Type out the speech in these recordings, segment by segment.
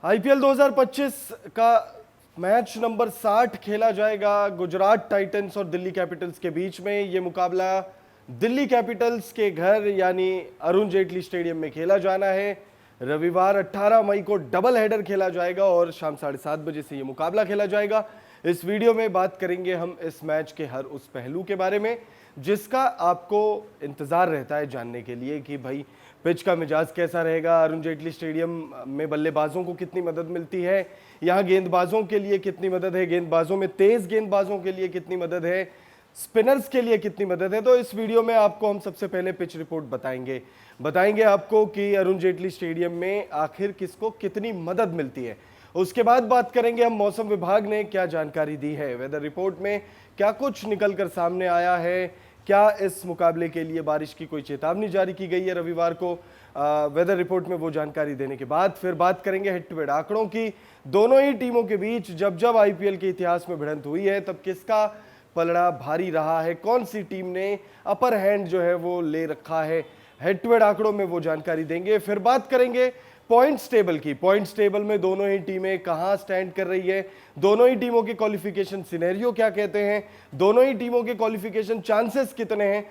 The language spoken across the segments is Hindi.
आईपीएल 2025 का मैच नंबर 60 खेला जाएगा गुजरात टाइटंस और दिल्ली कैपिटल्स के बीच में। ये मुकाबला दिल्ली कैपिटल्स के घर यानी अरुण जेटली स्टेडियम में खेला जाना है। रविवार 18 मई को डबल हेडर खेला जाएगा और शाम 7:30 बजे से ये मुकाबला खेला जाएगा। इस वीडियो में बात करेंगे हम इस मैच के हर उस पहलू के बारे में जिसका आपको इंतजार रहता है जानने के लिए कि भाई पिच का मिजाज कैसा रहेगा, अरुण जेटली स्टेडियम में बल्लेबाजों को कितनी मदद मिलती है, यहाँ गेंदबाजों के लिए कितनी मदद है, गेंदबाजों में तेज गेंदबाजों के लिए कितनी मदद है, स्पिनर्स के लिए कितनी मदद है। तो इस वीडियो में आपको हम सबसे पहले पिच रिपोर्ट बताएंगे आपको कि अरुण जेटली स्टेडियम में आखिर किसको कितनी मदद मिलती है। उसके बाद बात करेंगे हम मौसम विभाग ने क्या जानकारी दी है, वेदर रिपोर्ट में क्या कुछ निकल कर सामने आया है, क्या इस मुकाबले के लिए बारिश की कोई चेतावनी जारी की गई है रविवार को। वेदर रिपोर्ट में वो जानकारी देने के बाद फिर बात करेंगे हेड टू हेड आंकड़ों की। दोनों ही टीमों के बीच जब जब आईपीएल के इतिहास में भिड़ंत हुई है तब किसका पलड़ा भारी रहा है, कौन सी टीम ने अपर हैंड जो है वो ले रखा है। हेड टू हेड आंकड़ों में वो जानकारी देंगे। फिर बात करेंगे पॉइंट्स टेबल की। पॉइंट्स टेबल में दोनों ही टीमें कहां स्टैंड कर रही है, दोनों ही टीमों के क्वालिफिकेशन सिनेरियो क्या कहते हैं, दोनों ही टीमों के क्वालिफिकेशन चांसेस कितने हैं,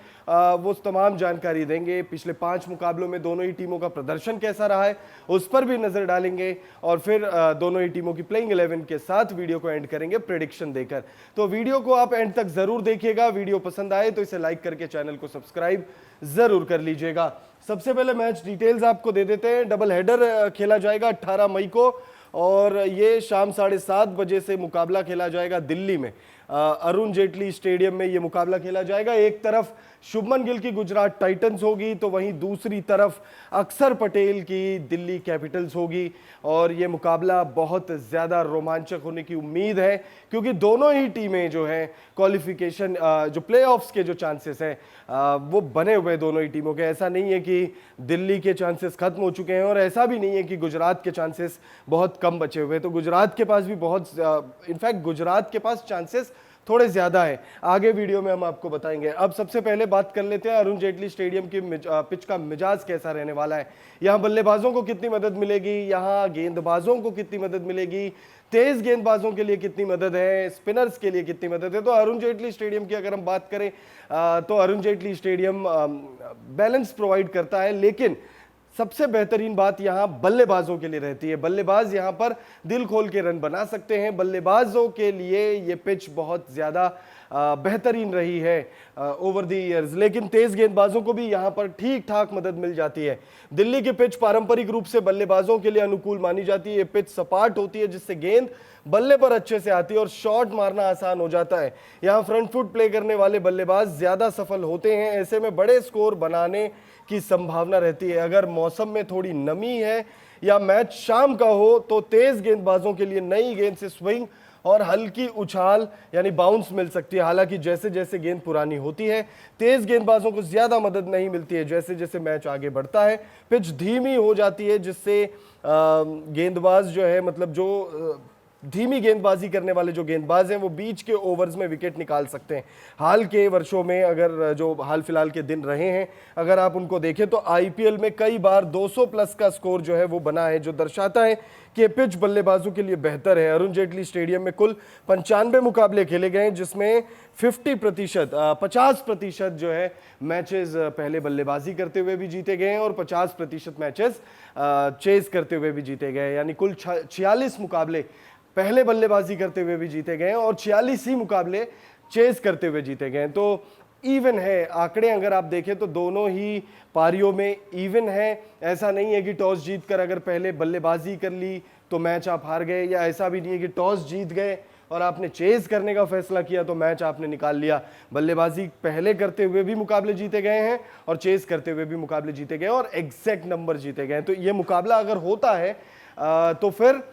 वो तमाम जानकारी देंगे। पिछले 5 मुकाबलों में दोनों ही टीमों का प्रदर्शन कैसा रहा है उस पर भी नजर डालेंगे और फिर दोनों ही टीमों की प्लेइंग 11 के साथ वीडियो को एंड करेंगे प्रेडिक्शन देकर। तो वीडियो को आप एंड तक जरूर देखिएगा। वीडियो पसंद आए तो इसे लाइक करके चैनल को सब्सक्राइब जरूर कर लीजिएगा। सबसे पहले मैच डिटेल्स आपको दे देते हैं। डबल हेडर खेला जाएगा 18 मई को और ये शाम 7:30 बजे से मुकाबला खेला जाएगा दिल्ली में अरुण जेटली स्टेडियम में ये मुकाबला खेला जाएगा। एक तरफ शुभमन गिल की गुजरात टाइटंस होगी तो वहीं दूसरी तरफ अक्षर पटेल की दिल्ली कैपिटल्स होगी और ये मुकाबला बहुत ज़्यादा रोमांचक होने की उम्मीद है क्योंकि दोनों ही टीमें जो हैं क्वालिफिकेशन जो प्लेऑफ्स के जो चांसेस हैं वो बने हुए दोनों ही टीमों के। ऐसा नहीं है कि दिल्ली के चांसेस खत्म हो चुके हैं और ऐसा भी नहीं है कि गुजरात के चांसेस बहुत कम बचे हुए हैं। तो गुजरात के पास भी बहुत इनफैक्ट गुजरात के पास चांसेस थोड़े ज्यादा है। आगे वीडियो में हम आपको बताएंगे। अब सबसे पहले बात कर लेते हैं अरुण जेटली स्टेडियम की पिच का मिजाज कैसा रहने वाला है। यहाँ बल्लेबाजों को कितनी मदद मिलेगी, यहाँ गेंदबाजों को कितनी मदद मिलेगी, तेज गेंदबाजों के लिए कितनी मदद है, स्पिनर्स के लिए कितनी मदद है। तो अरुण जेटली स्टेडियम की अगर हम बात करें तो Arun Jaitley stadium balance provide करता है, लेकिन सबसे बेहतरीन बात यहां बल्लेबाजों के लिए रहती है। बल्लेबाज यहां पर दिल खोल के रन बना सकते हैं। बल्लेबाजों के लिए ये पिच बहुत ज्यादा बेहतरीन रही है ओवर द ईयर्स, लेकिन तेज गेंदबाजों को भी यहां पर ठीक ठाक मदद मिल जाती है। दिल्ली की पिच पारंपरिक रूप से बल्लेबाजों के लिए अनुकूल मानी जाती है। ये पिच सपाट होती है जिससे गेंद बल्ले पर अच्छे से आती है और शॉट मारना आसान हो जाता है। यहाँ फ्रंट फुट प्ले करने वाले बल्लेबाज ज्यादा सफल होते हैं। ऐसे में बड़े स्कोर बनाने की संभावना रहती है। अगर मौसम में थोड़ी नमी है या मैच शाम का हो तो तेज गेंदबाजों के लिए नई गेंद से स्विंग और हल्की उछाल यानी बाउंस मिल सकती है। हालांकि जैसे जैसे गेंद पुरानी होती है तेज गेंदबाजों को ज्यादा मदद नहीं मिलती है। जैसे जैसे मैच आगे बढ़ता है पिच धीमी हो जाती है जिससे गेंदबाज जो है मतलब जो धीमी गेंदबाजी करने वाले जो गेंदबाज हैं वो बीच के ओवर्स में विकेट निकाल सकते हैं। हाल के वर्षों में अगर जो हाल फिलहाल के दिन रहे हैं अगर आप उनको देखें तो आईपीएल में कई बार 200 प्लस का स्कोर जो है वो बना है, जो दर्शाता है कि पिच बल्लेबाजों के लिए बेहतर है। अरुण जेटली स्टेडियम में कुल 95 मुकाबले खेले गए जिसमें 50% जो है मैचेस पहले बल्लेबाजी करते हुए भी जीते गए हैं और 50% मैचेस चेज करते हुए भी जीते गए, यानी कुल 46 मुकाबले पहले बल्लेबाजी करते हुए भी जीते गए और 46 ही मुकाबले चेस करते हुए जीते गए। तो इवन है आंकड़े, अगर आप देखें तो दोनों ही पारियों में इवन है। ऐसा नहीं है कि टॉस जीतकर अगर पहले बल्लेबाजी कर ली तो मैच आप हार गए, या ऐसा भी नहीं है कि टॉस जीत गए और आपने चेज करने का फैसला किया तो मैच आपने निकाल लिया। बल्लेबाजी पहले करते हुए भी मुकाबले जीते गए हैं और चेज करते हुए भी मुकाबले जीते गए और एग्जैक्ट नंबर जीते गए। तो ये मुकाबला अगर होता है तो फिर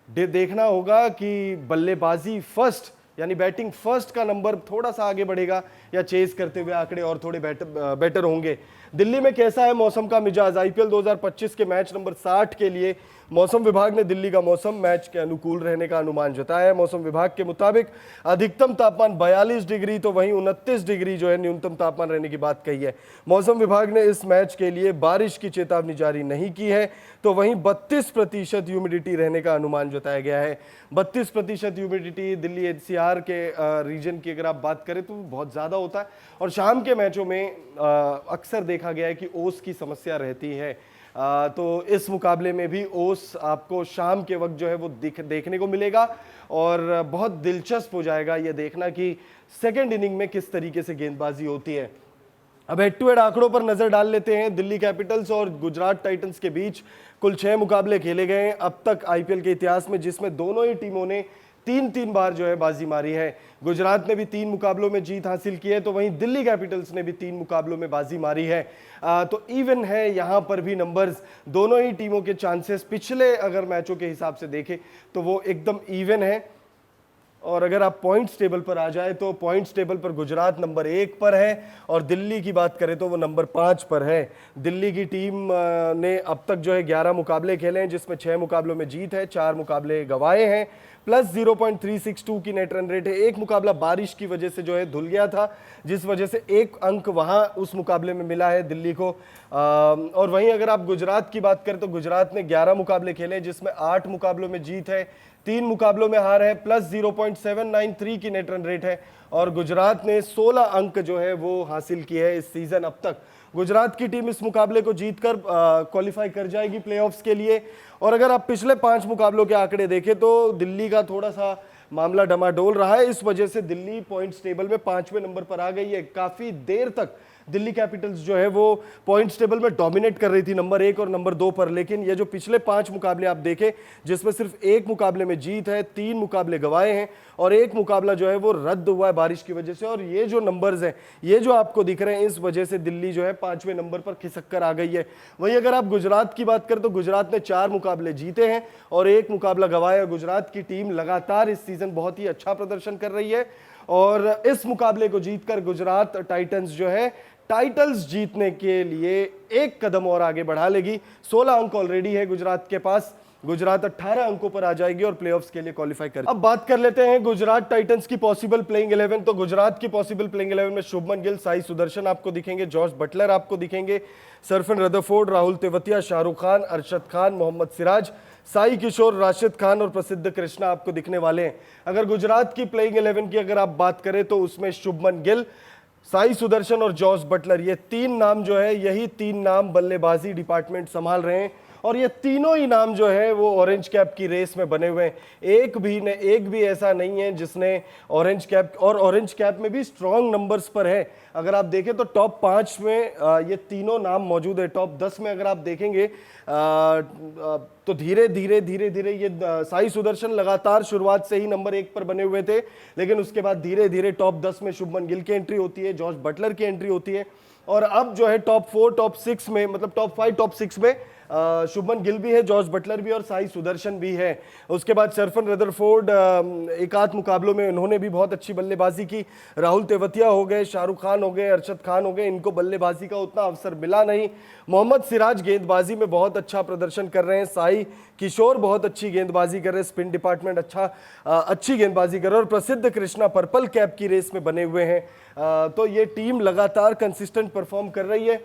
देखना होगा कि बल्लेबाजी फर्स्ट यानी बैटिंग फर्स्ट का नंबर थोड़ा सा आगे बढ़ेगा या चेज करते हुए आंकड़े और थोड़े बेटर होंगे। दिल्ली में कैसा है मौसम का मिजाज? आईपीएल 2025 के मैच नंबर 60 के लिए मौसम विभाग ने दिल्ली का मौसम मैच के अनुकूल रहने का अनुमान जताया है। मौसम विभाग के मुताबिक अधिकतम तापमान 42 डिग्री तो वहीं 29 डिग्री जो है न्यूनतम तापमान रहने की बात कही है। मौसम विभाग ने इस मैच के लिए बारिश की चेतावनी जारी नहीं की है, तो वहीं 32% ह्यूमिडिटी रहने का अनुमान जताया गया है। 32% ह्यूमिडिटी दिल्ली एनसीआर के रीजन की अगर आप बात करें तो बहुत ज़्यादा होता है, और शाम के मैचों में अक्सर देखा गया है कि ओस की समस्या रहती है। तो इस मुकाबले में भी ओस आपको शाम के वक्त जो है वो देखने को मिलेगा, और बहुत दिलचस्प हो जाएगा ये देखना कि सेकेंड इनिंग में किस तरीके से गेंदबाजी होती है। अब हेड टू हेड आंकड़ों पर नजर डाल लेते हैं। दिल्ली कैपिटल्स और गुजरात टाइटंस के बीच कुल 6 मुकाबले खेले गए हैं अब तक आईपीएल के इतिहास में, जिसमें दोनों ही टीमों ने 3-3 बार जो है बाजी मारी है। गुजरात ने भी 3 मुकाबलों में जीत हासिल की है, तो वहीं दिल्ली कैपिटल्स ने भी 3 मुकाबलों में बाजी मारी है। तो इवन है यहाँ पर भी नंबर्स, दोनों ही टीमों के चांसेस पिछले अगर मैचों के हिसाब से देखें तो वो एकदम इवन है। और अगर आप पॉइंट्स टेबल पर आ जाए तो पॉइंट्स टेबल पर गुजरात नंबर 1 पर है, और दिल्ली की बात करें तो वो नंबर 5 पर है। दिल्ली की टीम ने अब तक जो है 11 मुकाबले खेले हैं, जिसमें 6 मुकाबलों में जीत है, 4 मुकाबले गंवाए हैं, प्लस 0.362 की नेट रन रेट है। एक मुकाबला बारिश की वजह से जो है धुल गया था, जिस वजह से 1 अंक वहां उस मुकाबले में मिला है दिल्ली को। और वहीं अगर आप गुजरात की बात करें तो गुजरात ने 11 मुकाबले खेले, जिसमें 8 मुकाबलों में जीत है, 3 मुकाबलों में हार है, प्लस 0.793 की नेट रन रेट है, और गुजरात ने 16 अंक जो है वो हासिल किए हैं इस सीजन अब तक। गुजरात की टीम इस मुकाबले को जीतकर क्वालिफाई कर जाएगी प्लेऑफ्स के लिए। और अगर आप पिछले 5 मुकाबलों के आंकड़े देखें तो दिल्ली का थोड़ा सा मामला डमाडोल रहा है, इस वजह से दिल्ली पॉइंट्स टेबल में 5वें नंबर पर आ गई है। काफी देर तक दिल्ली कैपिटल्स जो है वो पॉइंट्स टेबल में डोमिनेट कर रही थी नंबर 1 और नंबर 2 पर, लेकिन ये जो पिछले 5 मुकाबले आप देखें, जिसमें सिर्फ 1 मुकाबले में जीत है, 3 मुकाबले गंवाए हैं, और 1 मुकाबला जो है वो रद्द हुआ है बारिश की वजह से। और ये जो नंबर्स हैं, ये जो आपको दिख रहे हैं, इस वजह से दिल्ली जो है 5वें नंबर पर खिसक कर आ गई है। वहीं अगर आप गुजरात की बात करें तो गुजरात ने 4 मुकाबले जीते हैं और 1 मुकाबला गंवाया। गुजरात की टीम लगातार इस सीजन बहुत ही अच्छा प्रदर्शन कर रही है, और इस मुकाबले को जीतकर गुजरात टाइटंस जो है टाइटल्स जीतने के लिए एक कदम और आगे बढ़ा लेगी। 16 अंक ऑलरेडी है गुजरात के पास, गुजरात 18 अंकों पर आ जाएगी और प्लेऑफ्स के लिए क्वालिफाई कर। अब बात कर लेते हैं गुजरात टाइटंस की पॉसिबल प्लेइंग 11। तो गुजरात की पॉसिबल प्लेइंग 11 में शुभमन गिल, साई सुदर्शन आपको दिखेंगे, जॉस बटलर आपको दिखेंगे, सरफन रदरफोर्ड, राहुल तेवतिया, शाहरुख खान, अरशद खान, मोहम्मद सिराज, साई किशोर, राशिद खान और प्रसिद्ध कृष्णा आपको दिखने वाले हैं। अगर गुजरात की प्लेइंग 11 की अगर आप बात करें तो उसमें शुभमन गिल, साई सुदर्शन और जॉस बटलर, ये 3 नाम जो है, यही 3 नाम बल्लेबाजी डिपार्टमेंट संभाल रहे हैं, और ये तीनों ही नाम जो है वो ऑरेंज कैप की रेस में बने हुए हैं। एक भी ऐसा नहीं है जिसने ऑरेंज कैप, और ऑरेंज कैप में भी स्ट्रॉन्ग नंबर्स पर है। अगर आप देखें तो टॉप 5 में ये तीनों नाम मौजूद है। टॉप 10 में अगर आप देखेंगे तो धीरे धीरे ये साई सुदर्शन लगातार शुरुआत से ही नंबर 1 पर बने हुए थे, लेकिन उसके बाद धीरे धीरे टॉप 10 में शुभमन गिल की एंट्री होती है, जॉस बटलर की एंट्री होती है, और अब जो है टॉप 4 टॉप 6 में, मतलब टॉप 5 टॉप 6 में शुभमन गिल भी है, जॉस बटलर भी और साई सुदर्शन भी है। उसके बाद सरफन रदरफोर्ड एक आध मुकाबलों में उन्होंने भी बहुत अच्छी बल्लेबाजी की। राहुल तेवतिया हो गए, शाहरुख खान हो गए, अरशद खान हो गए, इनको बल्लेबाजी का उतना अवसर मिला नहीं। मोहम्मद सिराज गेंदबाजी में बहुत अच्छा प्रदर्शन कर रहे हैं, साई किशोर बहुत अच्छी गेंदबाजी कर रहे हैं, स्पिन डिपार्टमेंट अच्छी गेंदबाजी कर रहे हैं, और प्रसिद्ध कृष्णा पर्पल कैप की रेस में बने हुए हैं। तो ये टीम लगातार कंसिस्टेंट परफॉर्म कर रही है,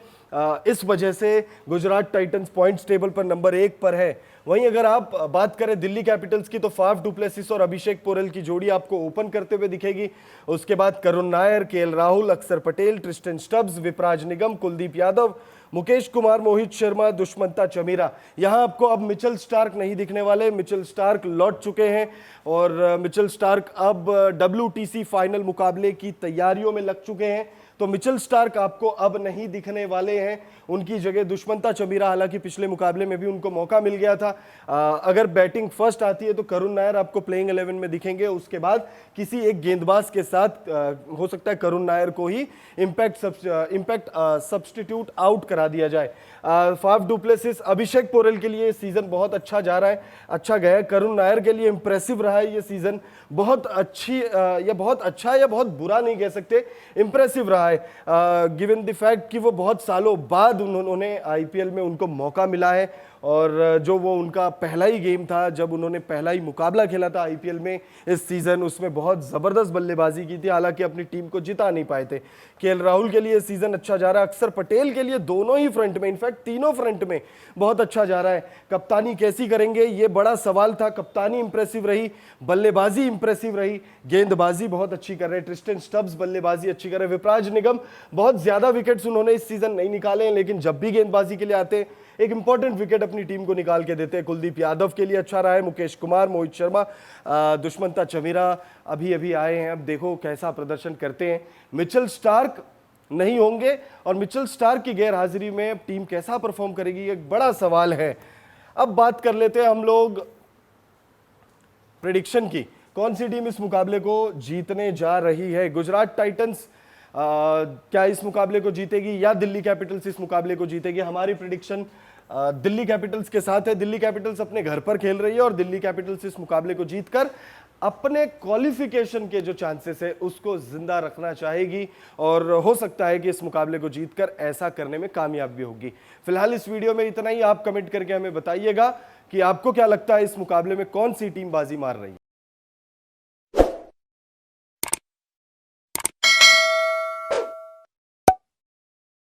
इस वजह से गुजरात टाइटंस पॉइंट्स टेबल पर नंबर 1 पर है। वहीं अगर आप बात करें दिल्ली कैपिटल्स की तो फाफ डुप्लेसिस और अभिषेक पोरेल की जोड़ी आपको ओपन करते हुए दिखेगी। उसके बाद करुण नायर, केएल राहुल, अक्षर पटेल, ट्रिस्टन स्टब्स, विपराज निगम, कुलदीप यादव, मुकेश कुमार, मोहित शर्मा, दुष्मंता चमीरा। यहां आपको अब मिचेल स्टार्क नहीं दिखने वाले, मिचेल स्टार्क लौट चुके हैं, और मिचेल स्टार्क अब WTC फाइनल मुकाबले की तैयारियों में लग चुके हैं, तो मिचेल स्टार्क आपको अब नहीं दिखने वाले हैं। उनकी जगह दुष्मंता चमीरा, हालांकि पिछले मुकाबले में भी उनको मौका मिल गया था। अगर बैटिंग फर्स्ट आती है तो करुण नायर आपको प्लेइंग 11 में दिखेंगे, उसके बाद किसी एक गेंदबाज के साथ हो सकता है करुण नायर को ही इम्पैक्ट सब्स्टिट्यूट आउट करा दिया जाए। फाफ डुप्लेसिस, अभिषेक पोरेल के लिए सीजन बहुत अच्छा जा रहा है, अच्छा गया है। करुण नायर के लिए इंप्रेसिव रहा है ये सीजन, बहुत अच्छा या बहुत बुरा नहीं कह सकते, इंप्रेसिव रहा रहा है, गिवन द फैक्ट कि वो बहुत सालों बाद उन्होंने आईपीएल में उनको मौका मिला है और जो वो उनका पहला ही गेम था जब उन्होंने पहला ही मुकाबला खेला था आईपीएल में इस सीज़न, उसमें बहुत ज़बरदस्त बल्लेबाजी की थी, हालांकि अपनी टीम को जिता नहीं पाए थे। केएल राहुल के लिए सीज़न अच्छा जा रहा है, अक्षर पटेल के लिए दोनों ही फ्रंट में, इनफैक्ट तीनों फ्रंट में बहुत अच्छा जा रहा है। कप्तानी कैसी करेंगे ये बड़ा सवाल था, कप्तानी इंप्रेसिव रही, बल्लेबाजी इंप्रेसिव रही, गेंदबाजी बहुत अच्छी कर रहे हैं, ट्रिस्टन स्टब्स बल्लेबाजी अच्छी कर रहे हैं, विपराज निगम बहुत ज़्यादा विकेट्स उन्होंने इस सीज़न नहीं निकाले हैं, लेकिन जब भी गेंदबाजी के लिए आते हैं एक इंपॉर्टेंट विकेट अपनी टीम को निकाल के देते हैं। कुलदीप यादव के लिए अच्छा रहा है, मुकेश कुमार, मोहित शर्मा, दुष्मंता चमीरा अभी अभी आए हैं, अब देखो कैसा प्रदर्शन करते हैं। मिचेल स्टार्क नहीं होंगे और मिचेल स्टार्क की गैर हाजिरी में टीम कैसा परफॉर्म करेगी एक बड़ा सवाल है। अब बात कर लेते हैं हम लोग प्रेडिक्शन की, कौन सी टीम इस मुकाबले को जीतने जा रही है। गुजरात टाइटंस क्या इस मुकाबले को जीतेगी या दिल्ली कैपिटल्स इस मुकाबले को जीतेगी। हमारी प्रेडिक्शन दिल्ली कैपिटल्स के साथ है। दिल्ली कैपिटल्स अपने घर पर खेल रही है और दिल्ली कैपिटल्स इस मुकाबले को जीतकर अपने क्वालिफिकेशन के जो चांसेस है उसको जिंदा रखना चाहेगी और हो सकता है कि इस मुकाबले को जीतकर ऐसा करने में कामयाब भी होगी। फिलहाल इस वीडियो में इतना ही। आप कमेंट करके हमें बताइएगा कि आपको क्या लगता है इस मुकाबले में कौन सी टीम बाजी मार रही है।